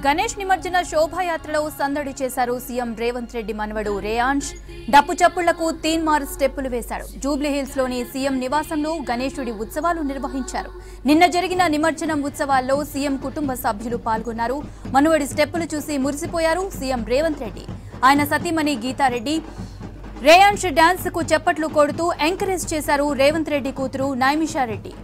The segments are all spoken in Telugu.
గణేష్ నిమజ్జన శోభాయాత్రలో సందడి చేశారు సీఎం రేవంత్ రెడ్డి మనవడు రేయాన్ష్. డప్పు చప్పుళ్లకు తీన్మార్ స్టెప్పులు వేశాడు. జూబ్లీ హిల్స్ లోని సీఎం నివాసంలో గణేశుడి ఉత్సవాలు నిర్వహించారు. నిన్న జరిగిన నిమజ్జనం ఉత్సవాల్లో సీఎం కుటుంబ సభ్యులు పాల్గొన్నారు. మనవడి స్టెప్పులు చూసి మురిసిపోయారు సీఎం రేవంత్ రెడ్డి. ఆయన సతీమణి గీతారెడ్డి రేయాన్ష్ డాన్స్ కు చప్పట్లు కొడుతూ ఎంకరేజ్ చేశారు రేవంత్ రెడ్డి కూతురు నైమిషారెడ్డి.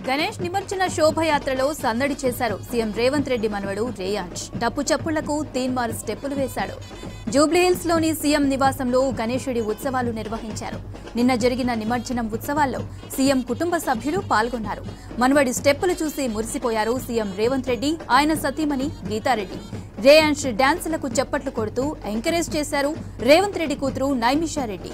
గణేష్ నిమజ్జన శోభయాత్రలో సందడి చేశారు సీఎం రేవంత్ రెడ్డి మనవడు రేయాన్ష్. డప్పు చప్పుళ్లకు తీన్మార్ స్టెప్పులు వేశాడు. జూబ్లీ హిల్స్ లోని సీఎం నివాసంలో గణేశుడి ఉత్సవాలు నిర్వహించారు. నిన్న జరిగిన నిమజ్జనం ఉత్సవాల్లో సీఎం కుటుంబ సభ్యులు పాల్గొన్నారు. మనవడి స్టెప్పులు చూసి మురిసిపోయారు సీఎం రేవంత్ రెడ్డి, ఆయన సతీమణి గీతారెడ్డి. రేయాన్ష్ డాన్సులకు చప్పట్లు కొడుతూ ఎంకరేజ్ చేశారు రేవంత్ రెడ్డి కూతురు నైమిషారెడ్డి.